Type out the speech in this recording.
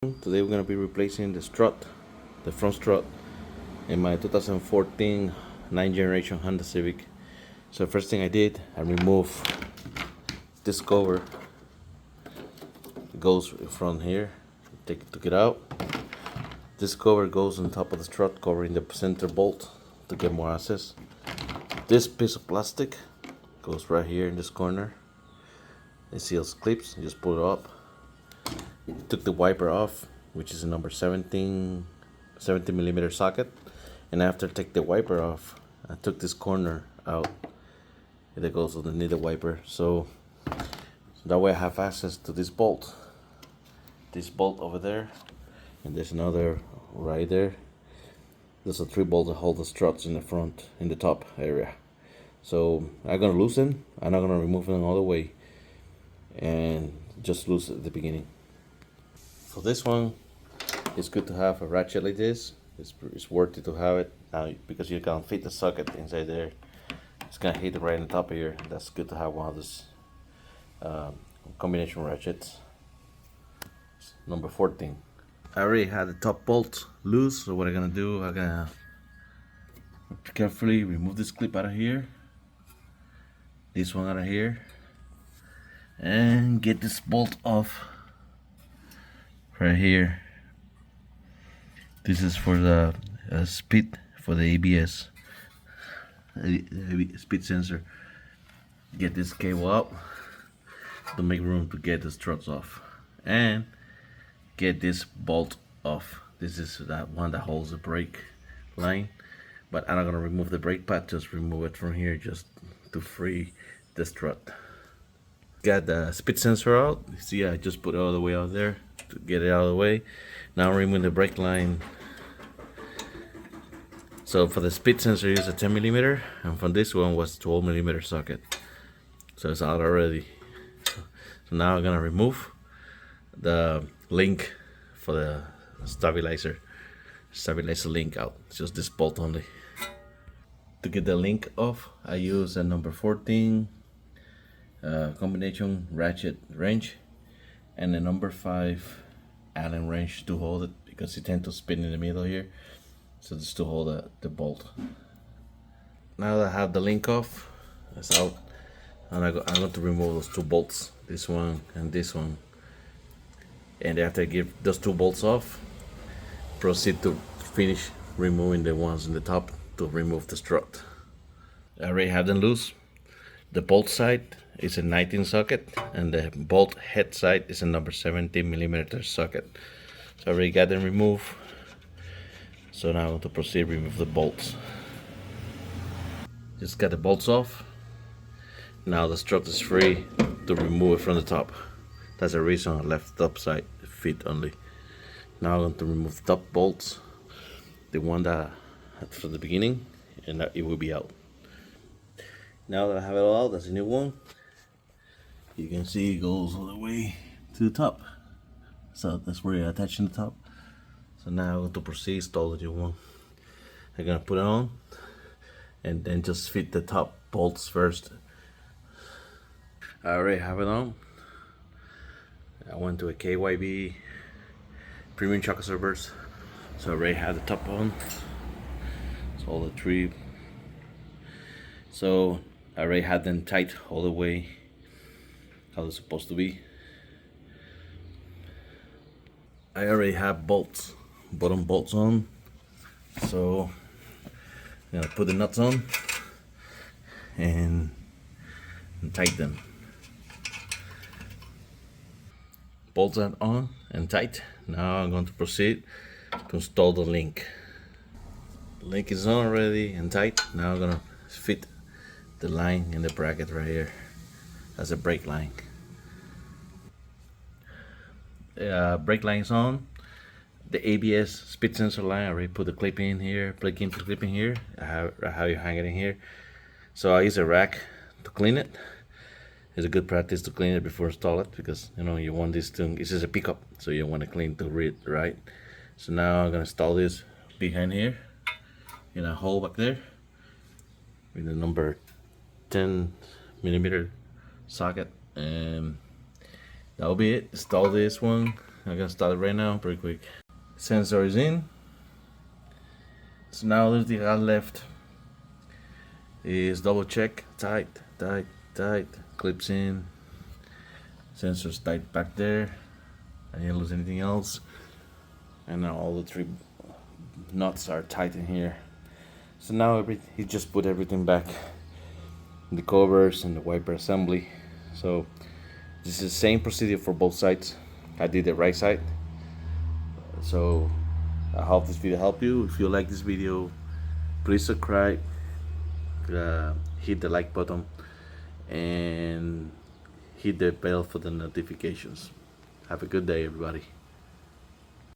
Today we're going to be replacing the strut, the front strut, in my 2014 9th generation Honda Civic. So the first thing I did, I removed this cover. It goes from here. Took it out. This cover goes on top of the strut, covering the center bolt to get more access. This piece of plastic goes right here in this corner. It seals clips. You just pull it up. Took the wiper off, which is a number 17 millimeter socket, and after I take the wiper off, I took this corner out that goes underneath the wiper, so that way I have access to this bolt over there, and there's another right there. There's a 3 bolt that hold the struts in the front, in the top area. So I'm gonna loosen. I'm not gonna remove them all the way, and just loose at the beginning. For this one, it's good to have a ratchet like this. It's worth it to have it because you can fit the socket inside there. It's gonna hit it right on the top of here. That's good to have one of these combination ratchets. Number 14. I already had the top bolt loose, so what I'm gonna do, I'm gonna carefully remove this clip out of here, this one out of here, and get this bolt off right here. This is for the speed, for the ABS speed sensor. Get this cable out to make room to get the struts off, and get this bolt off. This is that one that holds the brake line, but I'm not gonna remove the brake pad, just remove it from here just to free the strut. Got the speed sensor out. See, I just put it all the way out there to get it out of the way. Now remove the brake line. So for the speed sensor, use a 10 millimeter, and from this one was 12 millimeter socket. So it's out already. So now I'm gonna remove the link for the stabilizer link out. It's just this bolt only. To get the link off, I use a number 14 combination ratchet wrench and a number 5 Allen wrench to hold it, because it tends to spin in the middle here. So just to hold the bolt. Now that I have the link off, it's out, and I'm going to remove those 2 bolts, this one and this one. And after I get those 2 bolts off, proceed to finish removing the ones in the top to remove the strut. I already have them loose. The bolt side is a 19 socket, and the bolt head side is a number 17 millimeter socket. So I already got them removed. So now I'm going to proceed to remove the bolts. Just got the bolts off. Now the strut is free to remove it from the top. That's the reason I left the top side fit only. Now I'm going to remove the top bolts, the one that I had from the beginning, and it will be out. Now that I have it all out, that's a new one. You can see it goes all the way to the top. So that's where you're attaching the top. So now I'm going to proceed to install the new one. I'm going to put it on and then just fit the top bolts first. I already have it on. I went to a KYB premium chocolate servers, so I already have the top on. So all the 3. So I already had them tight all the way how they're supposed to be. I already have bottom bolts on, so I'm gonna put the nuts on and tighten them. Bolts are on and tight. Now I'm going to proceed to install the link. The link is on already and tight. Now I'm gonna fit the line in the bracket right here as a brake line. Brake line is on. The ABS speed sensor line, I already put the clip in here, clip in here. I have you hang it in here. So I use a rack to clean it. It's a good practice to clean it before install it, because you want this thing. This is a pickup, so you want to clean to read right. So now I'm gonna install this behind here in a hole back there with the number 10 millimeter socket, and that'll be it. Install this one I'm gonna start it right now, pretty quick. Sensor is in. So now the thing I got left is double check, tight, clips in, sensors tight back there. I didn't lose anything else. And now all the 3 nuts are tight in here. So now he just put everything back, the covers and the wiper assembly. So this is the same procedure for both sides. I did the right side. So I hope this video helped you. If you like this video, please subscribe, hit the like button, and hit the bell for the notifications. Have a good day, everybody.